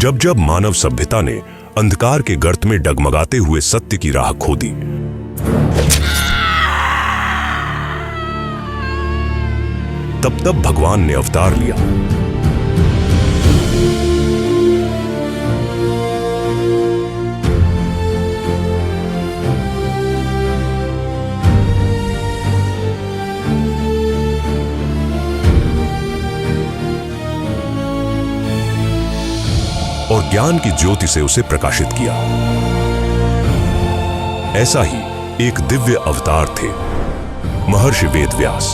जब जब मानव सभ्यता ने अंधकार के गर्त में डगमगाते हुए सत्य की राह खोदी, तब तब भगवान ने अवतार लिया। और ज्ञान की ज्योति से उसे प्रकाशित किया। ऐसा ही एक दिव्य अवतार थे महर्षि वेदव्यास।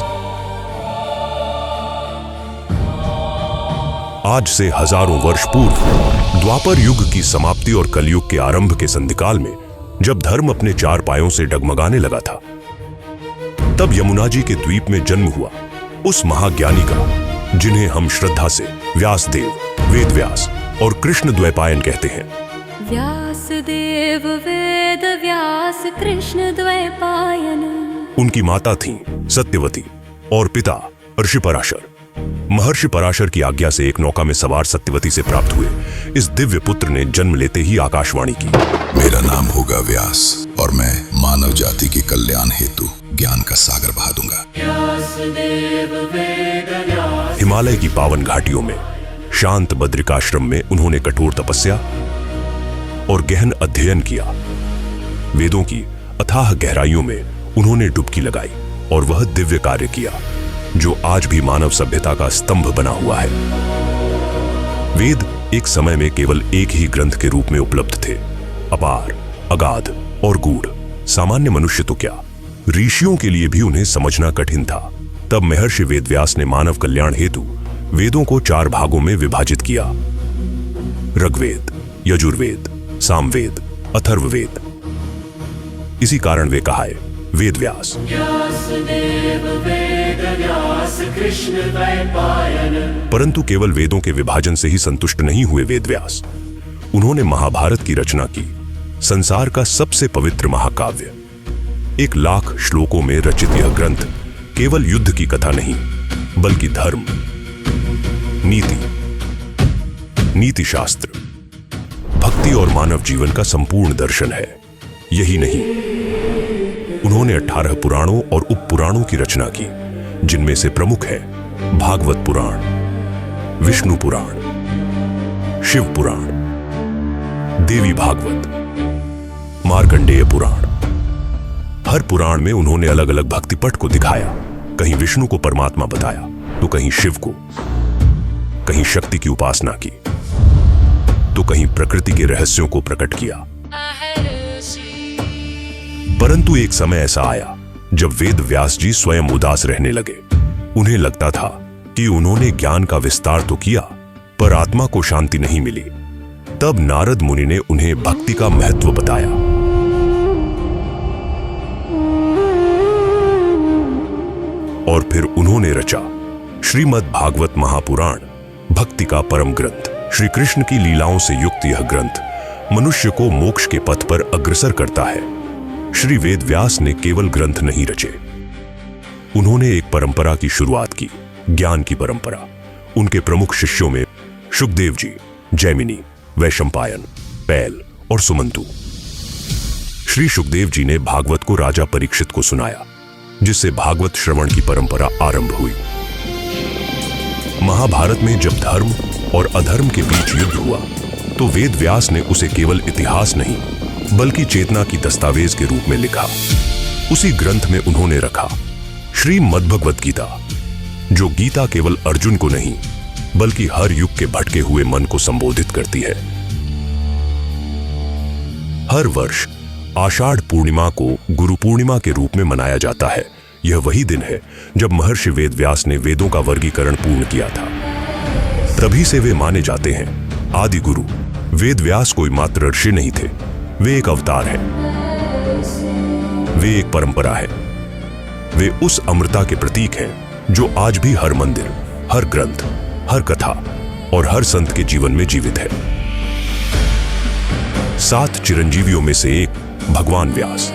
आज से हजारों वर्ष पूर्व द्वापर युग की समाप्ति और कलयुग के आरंभ के संधिकाल में जब धर्म अपने चार पायों से डगमगाने लगा था, तब यमुना जी के द्वीप में जन्म हुआ उस महाज्ञानी का जिन्हें हम श्रद्धा से व्यासदेव, वेदव्यास और कृष्ण द्वैपायन कहते हैं। व्यासदेव, वेदव्यास, कृष्ण द्वैपायन। उनकी माता थीं सत्यवती और पिता ऋषि पराशर। महर्षि पराशर की आज्ञा से एक नौका में सवार सत्यवती से प्राप्त हुए इस दिव्य पुत्र ने जन्म लेते ही आकाशवाणी की, मेरा नाम होगा व्यास और मैं मानव जाति के कल्याण हेतु ज्ञान का सागर बहा दूंगा। हिमालय की पावन घाटियों में शांत बद्रिकाश्रम में उन्होंने कठोर तपस्या और गहन अध्ययन किया। वेदों की अथाह गहराइयों में उन्होंने डुबकी लगाई और वह दिव्य कार्य किया जो आज भी मानव सभ्यता का स्तंभ बना हुआ है। वेद एक समय में केवल एक ही ग्रंथ के रूप में उपलब्ध थे। अपार, अगाध और गूढ़ सामान्य मनुष्य तो क्या, ऋषियों के लिए भी उन्हें समझना कठिन था। तब महर्षि वेदव्यास ने मानव कल्याण हेतु वेदों को चार भागों में विभाजित किया: ऋग्वेद, यजुर्वेद, सामवेद, अथर्ववेद। इसी कारण वे कहाए वेदव्यास। परंतु केवल वेदों के विभाजन से ही संतुष्ट नहीं हुए वेदव्यास। उन्होंने महाभारत की रचना की, संसार का सबसे पवित्र महाकाव्य। 1,00,000 श्लोकों में रचित यह ग्रंथ केवल युद्ध की कथा नहीं, बल्कि धर्म, नीति शास्त्र, भक्ति और मानव जीवन का संपूर्ण दर्शन है। यही नहीं, उन्होंने 18 पुराणों और उपपुराणों की रचना की, जिनमें से प्रमुख है भागवत पुराण, विष्णु पुराण, शिव पुराण, देवी भागवत, मार्कंडेय पुराण। हर पुराण में उन्होंने अलग अलग भक्ति पथ को दिखाया। कहीं विष्णु को परमात्मा बताया तो कहीं शिव को, कहीं शक्ति की उपासना की तो कहीं प्रकृति के रहस्यों को प्रकट किया। परंतु एक समय ऐसा आया जब वेद व्यास जी स्वयं उदास रहने लगे। उन्हें लगता था कि उन्होंने ज्ञान का विस्तार तो किया, पर आत्मा को शांति नहीं मिली। तब नारद मुनि ने उन्हें भक्ति का महत्व बताया। और फिर उन्होंने रचा श्रीमद् भागवत महापुराण, भक्ति का परम ग्रंथ। श्री कृष्ण की लीलाओं से युक्त यह ग्रंथ मनुष्य को मोक्ष के पथ पर अग्रसर करता है। श्री वेदव्यास ने केवल ग्रंथ नहीं रचे, उन्होंने एक परंपरा की शुरुआत की, ज्ञान की परंपरा। उनके प्रमुख शिष्यों में शुकदेव जी, जैमिनी, वैशंपायन, पैल और सुमंतु। श्री शुकदेव जी ने भागवत को राजा परीक्षित को सुनाया, जिससे भागवत श्रवण की परंपरा आरंभ हुई। महाभारत में जब धर्म और अधर्म के बीच युद्ध हुआ तो वेदव्यास ने उसे केवल इतिहास नहीं बल्कि चेतना की दस्तावेज के रूप में लिखा। उसी ग्रंथ में उन्होंने रखा श्रीमद्भगवत गीता, जो गीता केवल अर्जुन को नहीं बल्कि हर युग के भटके हुए मन को संबोधित करती है। हर वर्ष आषाढ़ पूर्णिमा को गुरु पूर्णिमा के रूप में मनाया जाता है। यह वही दिन है जब महर्षि वेदव्यास ने वेदों का वर्गीकरण पूर्ण किया था। तभी से वे माने जाते हैं आदि गुरु। वेदव्यास कोई मात्र ऋषि नहीं थे, वे एक अवतार है, वे एक परंपरा है, वे उस अमृता के प्रतीक हैं जो आज भी हर मंदिर, हर ग्रंथ, हर कथा और हर संत के जीवन में जीवित है। 7 चिरंजीवियों में से एक भगवान व्यास।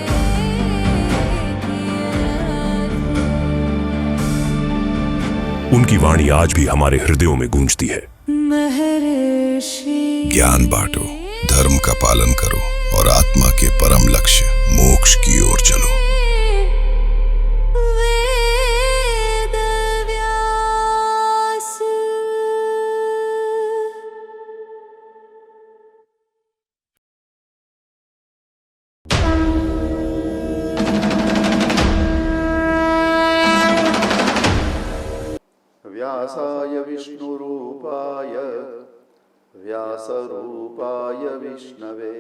उनकी वाणी आज भी हमारे हृदयों में गूंजती है। महर्षि ज्ञान बांटो, धर्म का पालन करो और आत्मा के परम लक्ष्य मोक्ष की ओर चलो। वेद व्यास। व्यासाय विष्णुरूपाय व्यासरूपाय विष्णवे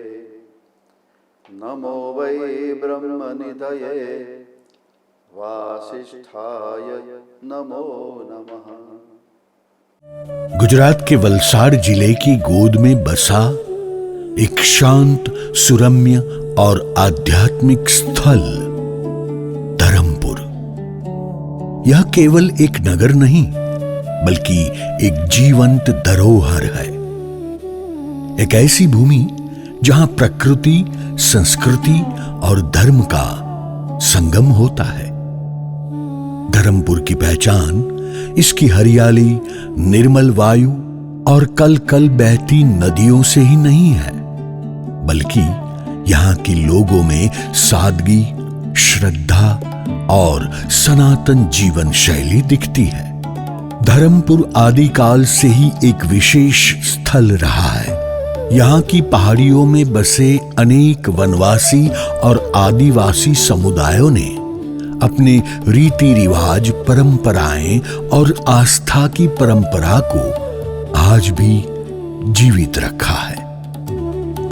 नमो वै ब्रह्मनिधये वासिष्ठाय नमो नमः। गुजरात के वलसाड जिले की गोद में बसा एक शांत, सुरम्य और आध्यात्मिक स्थल धरमपुर। यह केवल एक नगर नहीं बल्कि एक जीवंत धरोहर है। एक ऐसी भूमि जहां प्रकृति, संस्कृति और धर्म का संगम होता है। धरमपुर की पहचान इसकी हरियाली, निर्मल वायु और कल कल बहती नदियों से ही नहीं है, बल्कि यहां के लोगों में सादगी, श्रद्धा और सनातन जीवन शैली दिखती है। धरमपुर आदिकाल से ही एक विशेष स्थल रहा है। यहाँ की पहाड़ियों में बसे अनेक वनवासी और आदिवासी समुदायों ने अपने रीति रिवाज, परंपराएं और आस्था की परंपरा को आज भी जीवित रखा है।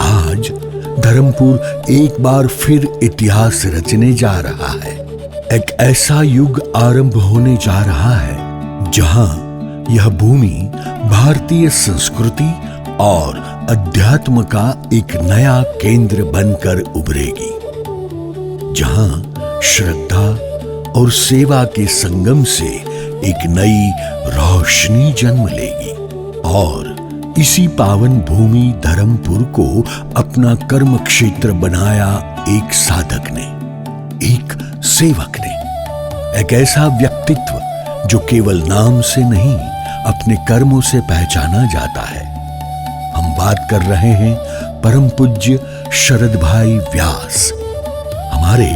आज धरमपुर एक बार फिर इतिहास रचने जा रहा है। एक ऐसा युग आरंभ होने जा रहा है जहां यह भूमि भारतीय संस्कृति और अध्यात्म का एक नया केंद्र बनकर उभरेगी, जहां श्रद्धा और सेवा के संगम से एक नई रोशनी जन्म लेगी। और इसी पावन भूमि धरमपुर को अपना कर्म क्षेत्र बनाया एक साधक ने, एक सेवक ने, एक ऐसा व्यक्तित्व जो केवल नाम से नहीं अपने कर्मों से पहचाना जाता है। हम बात कर रहे हैं परम पूज्य शरद भाई व्यास, हमारे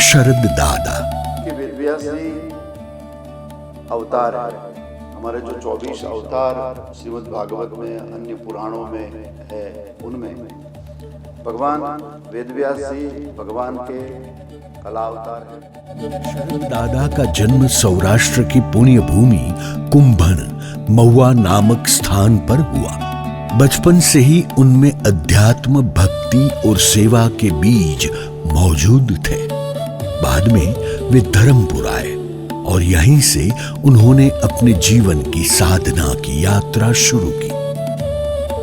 शरद दादा। कि वेद व्यास जी अवतार है। हमारे जो 24 अवतार श्रीमद् भागवत में, अन्य पुराणों में है, उनमें भगवान वेद व्यास जी भगवान के कला अवतार है। शरद दादा का जन्म सौराष्ट्र की पुण्य भूमि कुंभन महुआ नामक स्थान पर हुआ। बचपन से ही उनमें अध्यात्म, भक्ति और सेवा के बीज मौजूद थे। बाद में वे धरमपुर आए और यहीं से उन्होंने अपने जीवन की साधना की यात्रा शुरू की।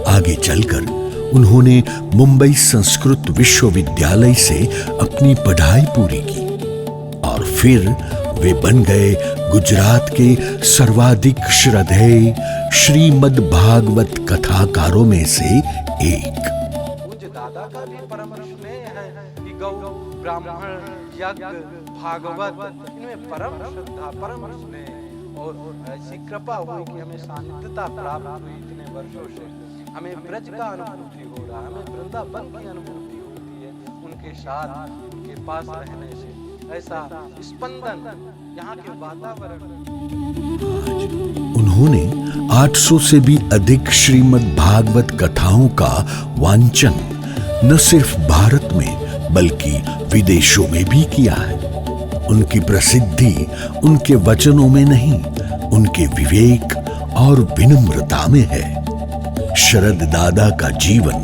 आगे चलकर उन्होंने मुंबई संस्कृत विश्वविद्यालय से अपनी पढ़ाई पूरी की और फिर वे बन गए गुजरात के सर्वाधिक श्रद्धेय श्रीमद् भागवत कथाकारों में से एक। पूज्य दादा का भी परम स्नेह है कि गौ, ब्राह्मण, यज्ञ, भागवत इनमें परम श्रद्धा, परम स्नेह और ऐसी कृपा हुई कि हमें सानिध्यता प्राप्त हुई। इतने वर्षों से हमें ब्रज का अनुभूति हो रहा है, हमें वृंदावन की अनुभूति होती है उनके साथ, उनके पास रहने से। ऐसा स्पंदन यहाँ के वातावरण। उन्होंने 800 से भी अधिक श्रीमद् भागवत कथाओं का वांचन न सिर्फ भारत में बल्कि विदेशों में भी किया है। उनकी प्रसिद्धि उनके वचनों में नहीं, उनके विवेक और विनम्रता में है। शरद दादा का जीवन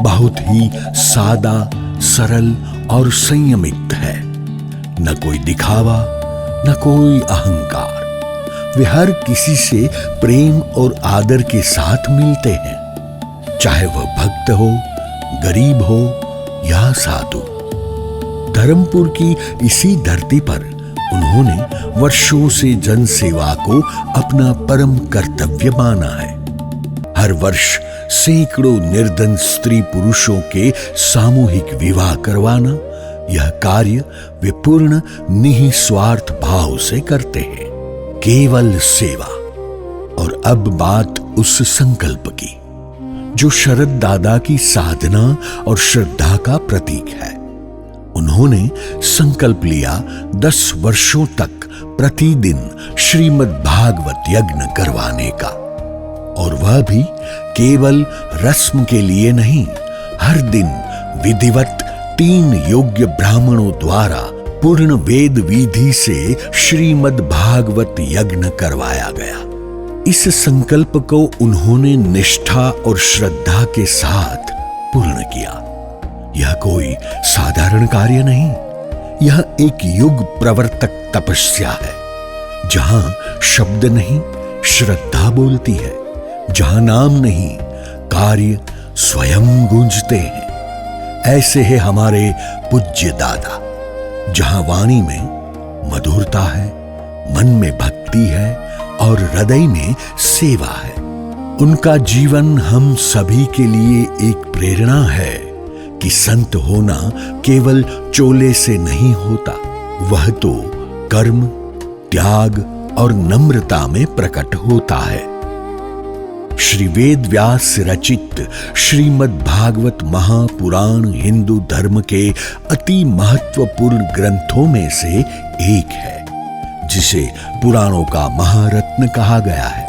बहुत ही सादा, सरल और संयमित है। न कोई दिखावा, न कोई अहंकार। वे हर किसी से प्रेम और आदर के साथ मिलते हैं, चाहे वह भक्त हो, गरीब हो या साधु। धरमपुर की इसी धरती पर उन्होंने वर्षों से जन सेवा को अपना परम कर्तव्य माना है। हर वर्ष सैकड़ों निर्धन स्त्री पुरुषों के सामूहिक विवाह करवाना, यह कार्य वे पूर्ण निस्वार्थ भाव से करते हैं। केवल सेवा और अब बात उस संकल्प की जो शरद दादा की साधना और श्रद्धा का प्रतीक है। उन्होंने संकल्प लिया 10 वर्षों तक प्रतिदिन श्रीमद् भागवत यज्ञ करवाने का, और वह भी केवल रस्म के लिए नहीं, हर दिन विधिवत 3 योग्य ब्राह्मणों द्वारा पूर्ण वेद विधि से श्रीमद् भागवत यज्ञ करवाया गया। इस संकल्प को उन्होंने निष्ठा और श्रद्धा के साथ पूर्ण किया। यह कोई साधारण कार्य नहीं, यह एक युग प्रवर्तक तपस्या है, जहां शब्द नहीं श्रद्धा बोलती है, जहां नाम नहीं कार्य स्वयं गूंजते हैं। ऐसे है हमारे पूज्य दादा, जहां वाणी में मधुरता है, मन में भक्ति है और हृदय में सेवा है। उनका जीवन हम सभी के लिए एक प्रेरणा है कि संत होना केवल चोले से नहीं होता, वह तो कर्म, त्याग और नम्रता में प्रकट होता है। श्री वेद व्यास रचित श्रीमद् भागवत महापुराण हिंदू धर्म के अति महत्वपूर्ण ग्रंथों में से एक है, जिसे पुराणों का महारत्न कहा गया है।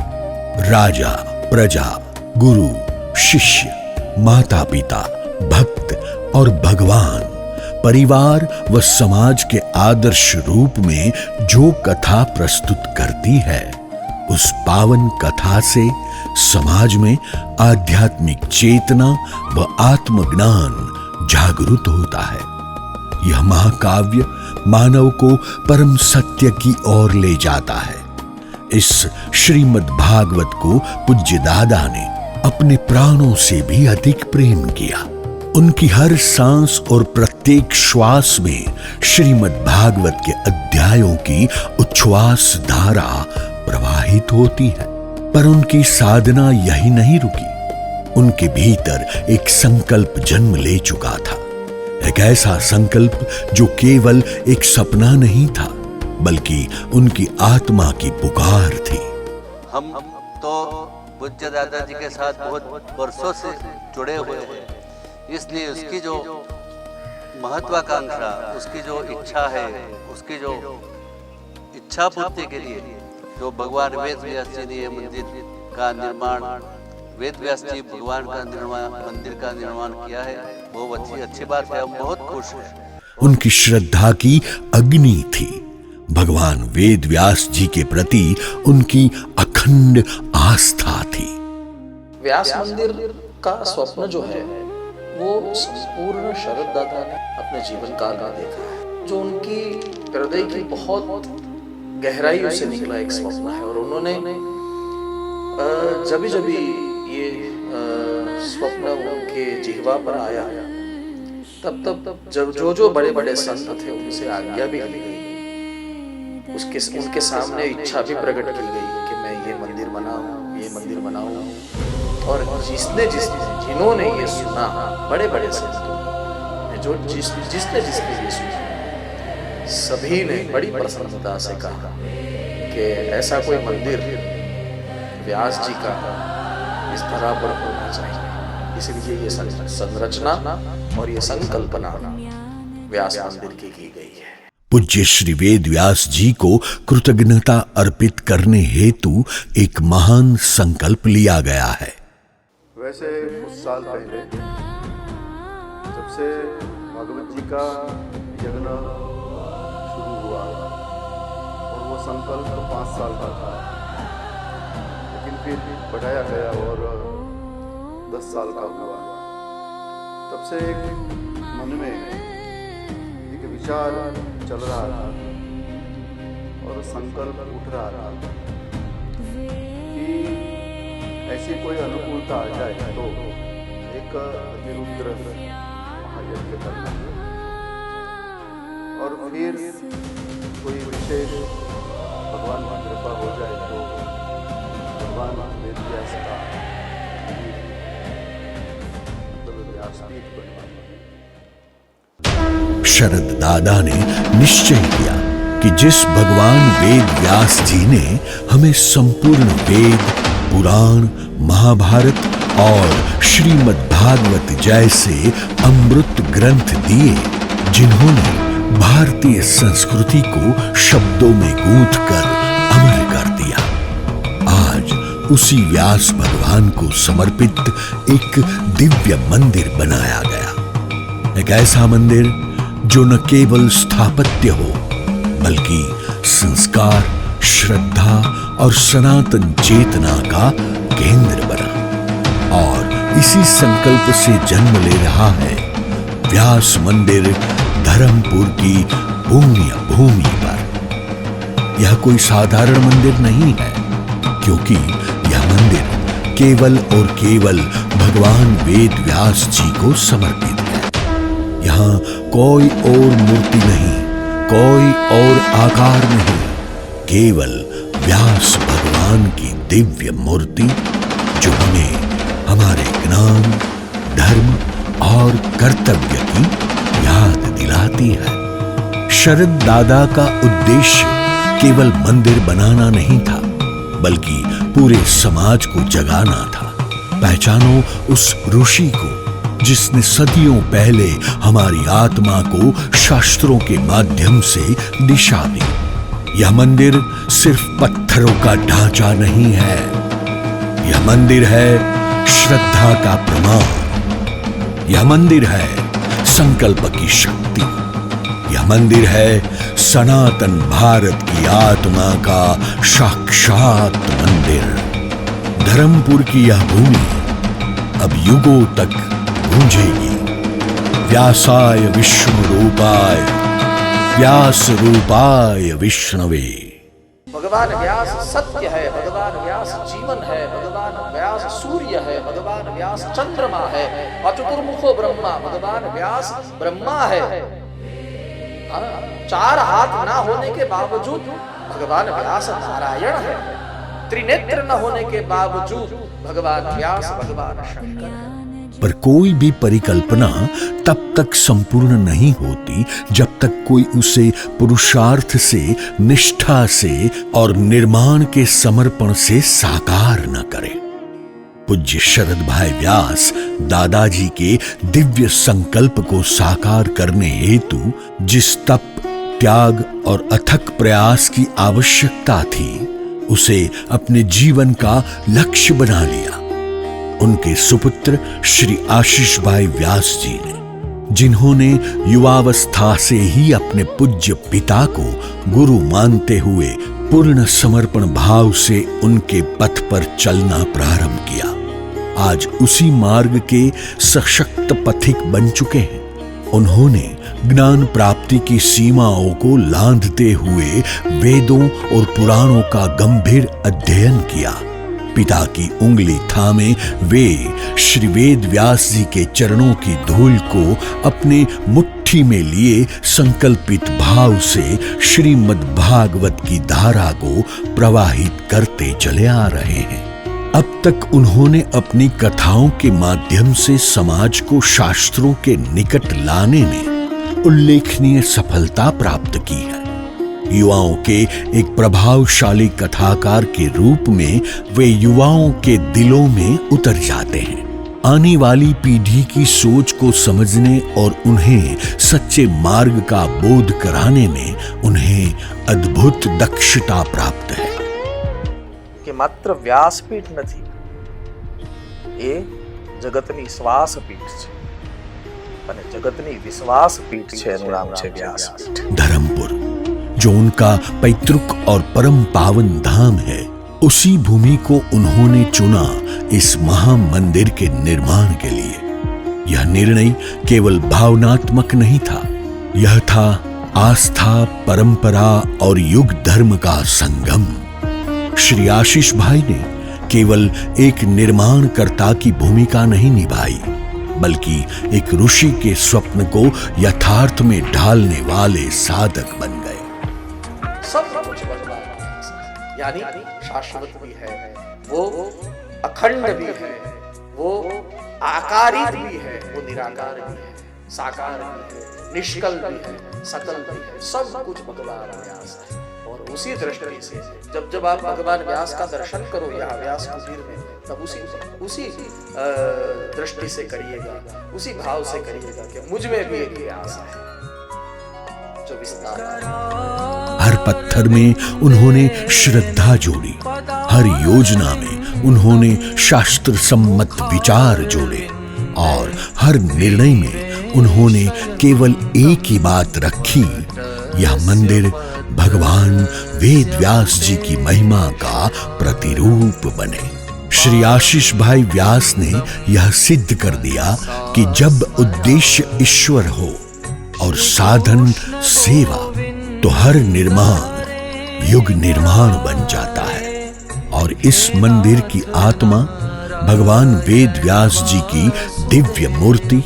राजा, प्रजा, गुरु, शिष्य, माता पिता, भक्त और भगवान, परिवार व समाज के आदर्श रूप में जो कथा प्रस्तुत करती है, उस पावन कथा से समाज में आध्यात्मिक चेतना व आत्मज्ञान जागृत होता है। यह महाकाव्य मानव को परम सत्य की ओर ले जाता है। इस श्रीमद् भागवत को पूज्य दादा ने अपने प्राणों से भी अधिक प्रेम किया। उनकी हर सांस और प्रत्येक श्वास में श्रीमद् भागवत के अध्यायों की उच्छ्वास धारा प्रवाहित होती है। पर उनकी साधना यही नहीं रुकी। उनके भीतर एक संकल्प जन्म ले चुका था, एक ऐसा संकल्प जो केवल एक सपना नहीं था, बल्कि उनकी आत्मा की पुकार थी। हम तो पूज्य दादाजी के साथ बहुत वर्षों से जुड़े हुए हैं, इसलिए उसकी जो महत्वाकांक्षा, उसकी जो इच्छा है, उसकी जो इच्छा पूर्ति के लिए जो भगवान वेद व्यास जी ने ये मंदिर का निर्माण, वेद व्यास जी भगवान का निर्माण, मंदिर का निर्माण किया है, वो अच्छी बात है। हम बहुत खुश हैं। उनकी श्रद्धा की अग्नि थी। भगवान वेद व्यास जी के प्रति उनकी अखंड आस्था थी। व्यास मंदिर का स्वप्न जो है वो संपूर्ण शरद दादा ने अपने जीवन काल में देखा है, जो उनकी हृदय की बहुत गहराइयों से निकला एक स्वप्न है। और उन्होंने जब ये स्वप्न उनके जिह्वा पर आया, तब जब जो बड़े बड़े संत थे उनसे आज्ञा भी ली गई, उनके सामने इच्छा भी प्रकट की गई कि मैं ये मंदिर बनाऊं। और जिन्होंने ये सुना, बड़े बड़े संतों ने जिसने ये सुना, सभी ने बड़ी प्रसन्नता से कहा कि ऐसा कोई मंदिर व्यास जी का इस तरह पर होना चाहिए। इसलिए ये संरचना और ये संकल्पना व्यास मंदिर की गई है। पूज्य श्री वेद व्यास जी को कृतज्ञता अर्पित करने हेतु एक महान संकल्प लिया गया है। वैसे कुछ साल पहले जब से भागवत जी का यज्ञ शुरू हुआ, और वो संकल्प तो 5 साल का था, लेकिन फिर बढ़ाया गया और 10 साल का हुआ। तब से एक मन में एक विचार चल रहा था और संकल्प उठ रहा था कि ऐसी कोई अनुकूलता आ जाए तो एक अतिरुद्र महायज्ञ करना, और फिर कोई विशेष भगवान की कृपा हो जाए तो भगवान वेद व्यास का व्यासपीठ बनवाना। शरद दादा ने निश्चय किया कि जिस भगवान वेद व्यास जी ने हमें संपूर्ण वेद, पुराण, महाभारत और श्रीमद् भागवत जैसे अमृत ग्रंथ दिए, जिन्होंने भारतीय संस्कृति को शब्दों में गूंथ कर अमर कर दिया। आज उसी व्यास भगवान को समर्पित एक दिव्य मंदिर बनाया गया। एक ऐसा मंदिर जो न केवल स्थापत्य हो, बल्कि संस्कार, श्रद्धा और सनातन चेतना का केंद्र बना। और इसी संकल्प से जन्म ले रहा है व्यास मंदिर धर्मपुर की पुण्य भूमि पर। यह कोई साधारण मंदिर नहीं है, क्योंकि यह मंदिर केवल और केवल भगवान वेद व्यास जी को समर्पित है। यहाँ कोई और मूर्ति नहीं, कोई और आकार नहीं, केवल व्यास भगवान की दिव्य मूर्ति, जो हमें हमारे ज्ञान, धर्म और कर्तव्य की याद दिलाती है। शरद दादा का उद्देश्य केवल मंदिर बनाना नहीं था, बल्कि पूरे समाज को जगाना था। पहचानो उस ऋषि को जिसने सदियों पहले हमारी आत्मा को शास्त्रों के माध्यम से दिशा दी। यह मंदिर सिर्फ पत्थरों का ढांचा नहीं है, यह मंदिर है श्रद्धा का प्रमाण। यह मंदिर है संकल्प की शक्ति। यह मंदिर है सनातन भारत की आत्मा का साक्षात मंदिर। धर्मपुर की यह भूमि अब युगों तक गूंजेगी। व्यासाय विष्णु रूपाय, व्यास रूपाय विष्णवे। भगवान व्यास सत्य है, भगवान व्यास जीवन है, भगवान व्यास सूर्य है, भगवान व्यास चंद्रमा है, अचतुर्मुखो ब्रह्मा, भगवान व्यास ब्रह्मा है। चार हाथ ना होने के बावजूद भगवान व्यास नारायण है। त्रिनेत्र न होने के बावजूद भगवान व्यास भगवान शंकर है। पर कोई भी परिकल्पना तब तक संपूर्ण नहीं होती जब तक कोई उसे पुरुषार्थ से, निष्ठा से और निर्माण के समर्पण से साकार न करे। पूज्य शरद भाई व्यास दादाजी के दिव्य संकल्प को साकार करने हेतु जिस तप, त्याग और अथक प्रयास की आवश्यकता थी, उसे अपने जीवन का लक्ष्य बना लिया। उनके सुपुत्र श्री आशीष भाई व्यास जी ने, जिन्होंने युवावस्था से ही अपने पूज्य पिता को गुरु मानते हुए पूर्ण समर्पण भाव से उनके पथ पर चलना प्रारंभ किया, आज उसी मार्ग के सशक्त पथिक बन चुके हैं। उन्होंने ज्ञान प्राप्ति की सीमाओं को लांघते हुए वेदों और पुराणों का गंभीर अध्ययन किया। पिता की उंगली थामे वे श्री वेद व्यास जी के चरणों की धूल को अपने मुट्ठी में लिए संकल्पित भाव से श्रीमद् भागवत की धारा को प्रवाहित करते चले आ रहे हैं। अब तक उन्होंने अपनी कथाओं के माध्यम से समाज को शास्त्रों के निकट लाने में उल्लेखनीय सफलता प्राप्त की है। युवाओं के एक प्रभावशाली कथाकार के रूप में वे युवाओं के दिलों में उतर जाते हैं। आने वाली पीढ़ी की सोच को समझने और उन्हें सच्चे मार्ग का बोध कराने में उन्हें अद्भुत दक्षता प्राप्त है। कि मात्र व्यासपीठ નથી, એ જગતની શ્વાસપીઠ છે અને જગતની વિશ્વાસપીઠ છે, એનું નામ છે વ્યાસપીઠ। धर्मपुर, जो उनका पैतृक और परम पावन धाम है, उसी भूमि को उन्होंने चुना इस महामंदिर के निर्माण के लिए। यह निर्णय केवल भावनात्मक नहीं था, यह था आस्था, परंपरा और युग धर्म का संगम। श्री आशीष भाई ने केवल एक निर्माणकर्ता की भूमिका नहीं निभाई, बल्कि एक ऋषि के स्वप्न को यथार्थ में ढालने वाले साधक बन गए। सब कुछ भगवान यानी शाश्वत भी है, वो अखंड भी है, वो आकारित भी है, वो निराकार भी है, साकार भी है, निष्कल भी है, सकल भी है, सब कुछ भगवान व्यास है। और उसी दृष्टि से जब जब आप भगवान व्यास का दर्शन करो यहाँ व्यास कुटीर में, तब उसी दृष्टि से करिएगा, उसी भाव से करिएगा कि मुझ में भी एक व्यास है जो विस्तार। हर पत्थर में उन्होंने श्रद्धा जोड़ी, हर योजना में उन्होंने शास्त्र सम्मत विचार जोड़े और हर निर्णय में उन्होंने केवल एक ही बात रखी, यह मंदिर भगवान वेद व्यास जी की महिमा का प्रतिरूप बने। श्री आशीष भाई व्यास ने यह सिद्ध कर दिया कि जब उद्देश्य ईश्वर हो और साधन सेवा, तो हर निर्माण युग निर्माण बन जाता है। और इस मंदिर की आत्मा भगवान वेद व्यास जी की दिव्य मूर्ति,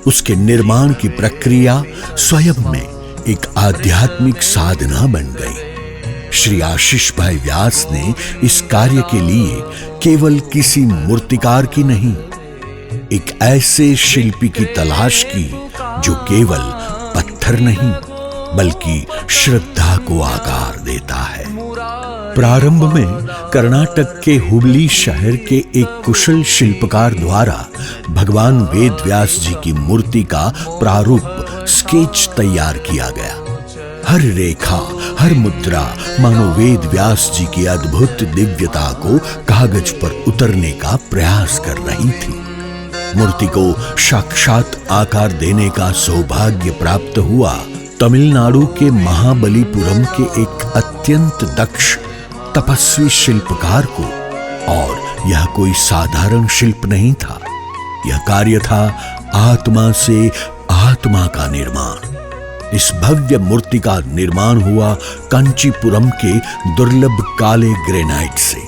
उसके निर्माण की प्रक्रिया स्वयं में एक आध्यात्मिक साधना बन गई। श्री आशीष भाई व्यास ने इस कार्य के लिए केवल किसी मूर्तिकार की नहीं, एक ऐसे शिल्पी की तलाश की जो केवल पत्थर नहीं बल्कि श्रद्धा को आकार देता है। प्रारंभ में कर्नाटक के हुबली शहर के एक कुशल शिल्पकार द्वारा भगवान वेद व्यास जी की मूर्ति का प्रारूप स्केच तैयार किया गया। हर रेखा, हर मुद्रा मानो वेद व्यास जी की अद्भुत दिव्यता को कागज पर उतरने का प्रयास कर रही थी। मूर्ति को साक्षात आकार देने का सौभाग्य प्राप्त हुआ तमिलनाडु के महाबलीपुरम के एक अत्यंत दक्ष तपस्वी शिल्पकार को। और यह कोई साधारण शिल्प नहीं था, यह कार्य था आत्मा से आत्मा का निर्माण। इस भव्य मूर्ति का निर्माण हुआ कांचीपुरम के दुर्लभ काले ग्रेनाइट से,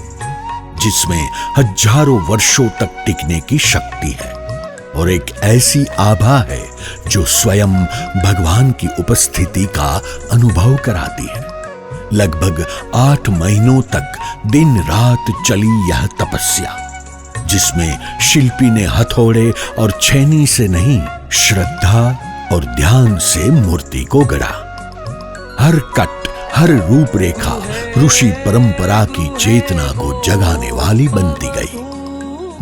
जिसमें हजारों वर्षों तक टिकने की शक्ति है और एक ऐसी आभा है जो स्वयं भगवान की उपस्थिति का अनुभव कराती है। लगभग 8 महीनों तक दिन रात चली यह तपस्या, जिसमें शिल्पी ने हथौड़े और छेनी से नहीं, श्रद्धा और ध्यान से मूर्ति को गढ़ा। हर कट, हर रूपरेखा ऋषि परंपरा की चेतना को जगाने वाली बनती गई।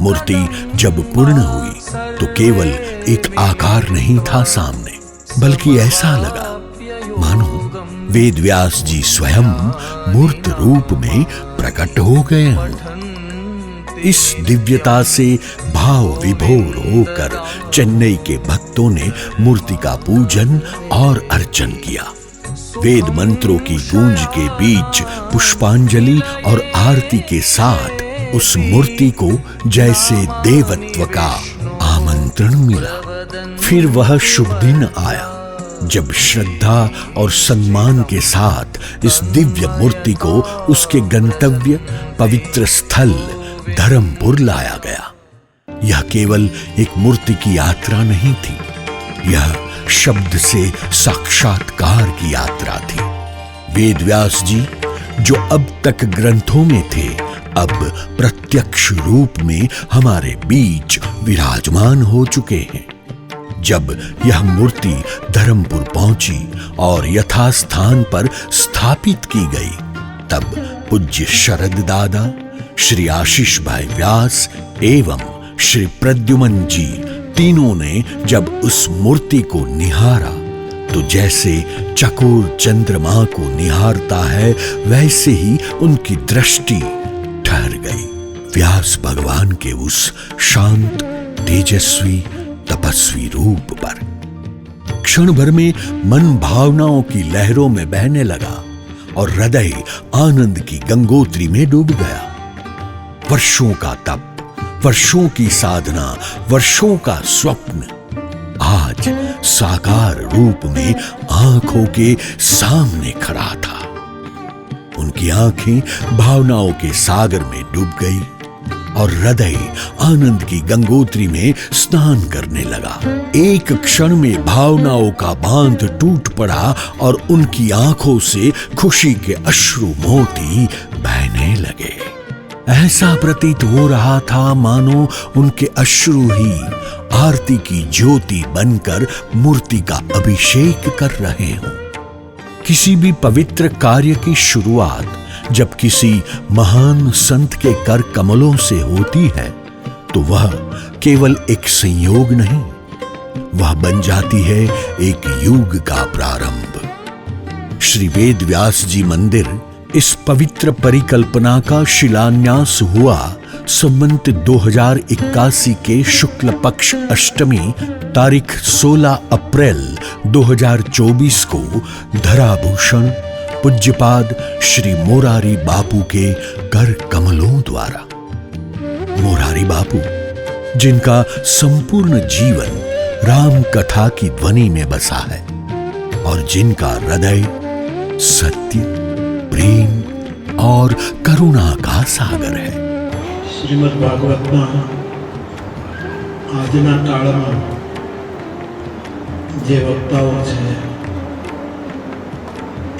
मूर्ति जब पूर्ण हुई तो केवल एक आकार नहीं था सामने, बल्कि ऐसा लगा मानो वेद व्यास जी स्वयं मूर्त रूप में प्रकट हो गए हों। इस दिव्यता से भाव विभोर होकर चेन्नई के भक्तों ने मूर्ति का पूजन और अर्चन किया। वेद मंत्रों की गूंज के बीच पुष्पांजलि और आरती के साथ उस मूर्ति को जैसे देवत्व का आमंत्रण मिला। फिर वह शुभ दिन आया जब श्रद्धा और सम्मान के साथ इस दिव्य मूर्ति को उसके गंतव्य पवित्र स्थल धर्मपुर लाया गया। यह केवल एक मूर्ति की यात्रा नहीं थी, यह शब्द से साक्षात्कार की यात्रा थी। वेद व्यास जी जो अब तक ग्रंथों में थे, अब प्रत्यक्ष रूप में हमारे बीच विराजमान हो चुके हैं। जब यह मूर्ति धर्मपुर पहुंची और यथास्थान पर स्थापित की गई, तब पूज्य शरद दादा, श्री आशीष भाई व्यास एवं श्री प्रद्युमन जी तीनों ने जब उस मूर्ति को निहारा तो जैसे चकोर चंद्रमा को निहारता है, वैसे ही उनकी दृष्टि ठहर गई व्यास भगवान के उस शांत, तेजस्वी, तपस्वी रूप पर। क्षण भर में मन भावनाओं की लहरों में बहने लगा और हृदय आनंद की गंगोत्री में डूब गया। वर्षों का तप, वर्षों की साधना, वर्षों का स्वप्न आज साकार रूप में आंखों के सामने खड़ा था। उनकी आंखें भावनाओं के सागर में डूब गई और हृदय आनंद की गंगोत्री में स्नान करने लगा। एक क्षण में भावनाओं का बांध टूट पड़ा और उनकी आंखों से खुशी के अश्रु मोती बहने लगे। ऐसा प्रतीत हो रहा था मानो उनके अश्रु ही आरती की ज्योति बनकर मूर्ति का अभिषेक कर रहे हों। किसी भी पवित्र कार्य की शुरुआत जब किसी महान संत के कर कमलों से होती है तो वह केवल एक संयोग नहीं, वह बन जाती है एक युग का प्रारंभ। श्री वेद व्यास जी मंदिर, इस पवित्र परिकल्पना का शिलान्यास हुआ संवत 2081 के शुक्ल पक्ष अष्टमी तारीख 16 अप्रैल 2024 को धराभूषण पूज्यपाद श्री मोरारी बापू के कर कमलों द्वारा। मोरारी बापू, जिनका संपूर्ण जीवन राम कथा की ध्वनि में बसा है और जिनका हृदय सत्य, प्रेम और करुणा का सागर है। શ્રીમદ ભાગવતના આજના કાળમાં જે વક્તાઓ છે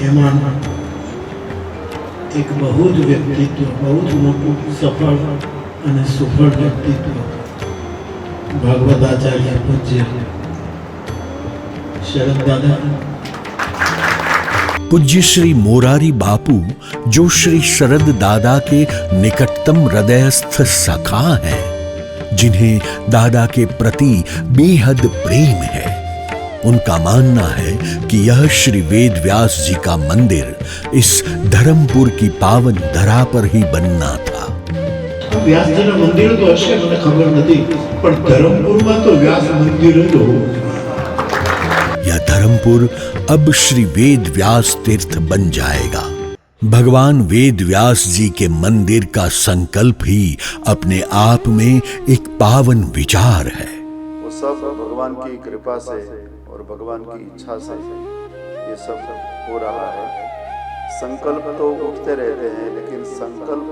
એમાં એક બહુ જ વ્યક્તિત્વ, બહુ જ મોટું સફળ અને સુફળ વ્યક્તિત્વ ભાગવતાચાર્ય પૂજ્ય શરદ દાદા। पूज्य श्री मोरारी बापू, जो श्री शरद दादा के निकटतम हृदयस्थ सखा हैं, जिन्हें दादा के प्रति बेहद प्रेम है, उनका मानना है कि यह श्री वेद व्यास जी का मंदिर इस धर्मपुर की पावन धरा पर ही बनना था। व्यास जी ना मंदिर तो हशे, મને ખબર નથી, પણ ધરમપુરમાં તો વ્યાસ મંદિર જ હોવું। यह धर्मपुर अब श्री वेद व्यास तीर्थ बन जाएगा। भगवान वेद व्यास जी के मंदिर का संकल्प ही अपने आप में एक पावन विचार है। वो सब भगवान की कृपा से और भगवान की इच्छा से ये सब हो रहा है। संकल्प तो उठते रहते हैं, लेकिन संकल्प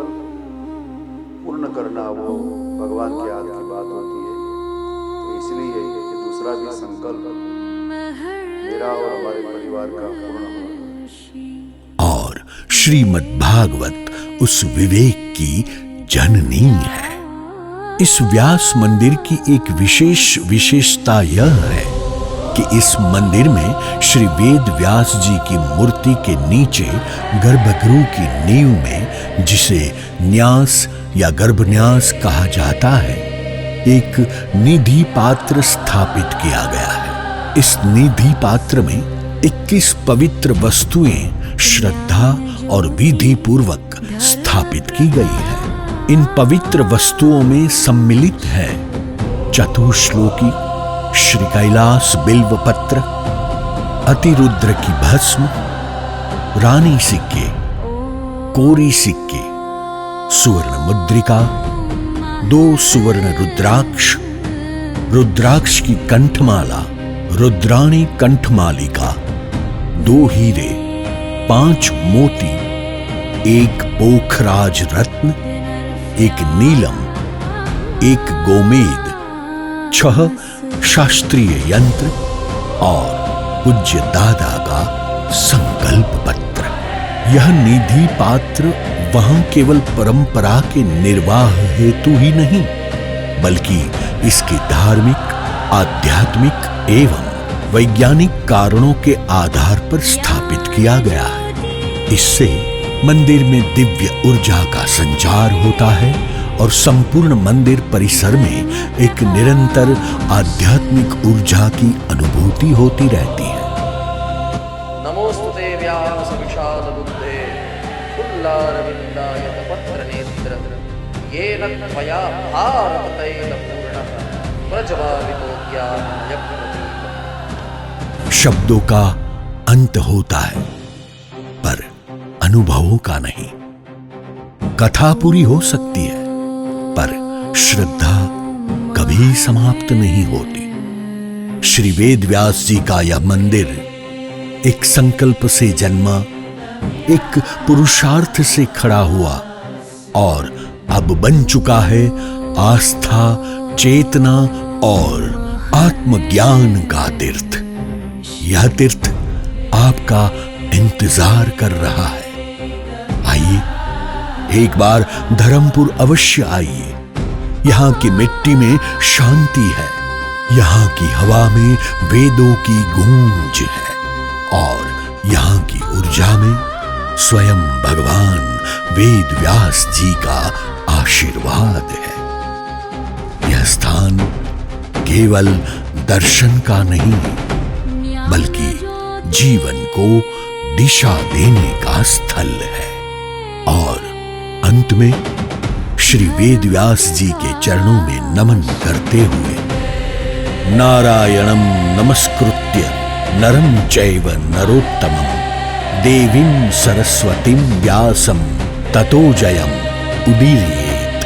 पूर्ण करना वो भगवान के हाथ की बात होती है। तो इसलिए ये दूसरा भी संकल्प मेरा और हमारे परिवार का पूर्ण होना। और श्रीमद् भागवत उस विवेक की जननी है। इस व्यास मंदिर की एक विशेषता यह है कि इस मंदिर में श्री वेद व्यास जी की मूर्ति के नीचे गर्भगृह की नींव में, जिसे न्यास या गर्भन्यास कहा जाता है, एक निधि पात्र स्थापित किया गया है। इस निधि पात्र में 21 पवित्र वस्तुएं श्रद्धा और विधि पूर्वक स्थापित की गई है। इन पवित्र वस्तुओं में सम्मिलित है चतुश्लोकी श्री कैलाश बिल्व पत्र, अतिरुद्र की भस्म, रानी सिक्के, कोरी सिक्के, सुवर्ण मुद्रिका, 2 सुवर्ण रुद्राक्ष, रुद्राक्ष की कंठमाला, रुद्राणी कंठमालिका, 2 हीरे, 5 मोती, 1 पोखराज रत्न, 1 नीलम, 1 गोमेद, 6 शास्त्रीय यंत्र और पूज्य दादा का संकल्प पत्र। यह निधि पात्र वहां केवल परंपरा के निर्वाह हेतु ही नहीं, बल्कि इसके धार्मिक, आध्यात्मिक एवं वैज्ञानिक कारणों के आधार पर स्थापित किया गया है। इससे मंदिर में दिव्य ऊर्जा का संचार होता है और संपूर्ण मंदिर परिसर में एक निरंतर आध्यात्मिक ऊर्जा की अनुभूति होती रहती है। नमोस्तुते व्यास विशाल बुद्धे फुल्लारविंदाय पत्र नेत्र येन त्वया भारत तैल पूर्णः प्रज्वालितो ज्ञानमयः। शब्दों का अंत होता है पर अनुभवों का नहीं। कथा पूरी हो सकती है पर श्रद्धा कभी समाप्त नहीं होती। श्री वेद व्यास जी का यह मंदिर एक संकल्प से जन्मा, एक पुरुषार्थ से खड़ा हुआ और अब बन चुका है आस्था, चेतना और आत्मज्ञान का तीर्थ। यह तीर्थ आपका इंतजार कर रहा है। आइए एक बार धर्मपुर अवश्य आइए। यहां की मिट्टी में शांति है, यहां की हवा में वेदों की गूंज है और यहां की ऊर्जा में स्वयं भगवान वेद व्यास जी का आशीर्वाद है। यह स्थान केवल दर्शन का नहीं, बल्कि जीवन को दिशा देने का स्थल है। और अंत में श्री वेद व्यास जी के चरणों में नमन करते हुए नारायणं नमस्कृत्य नरं चैव नरोत्तमं देवीं सरस्वतीं व्यासं ततो जयम् उदीरयेत्।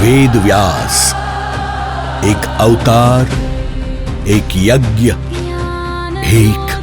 वेद व्यास एक अवतार, एक यज्ञ, एक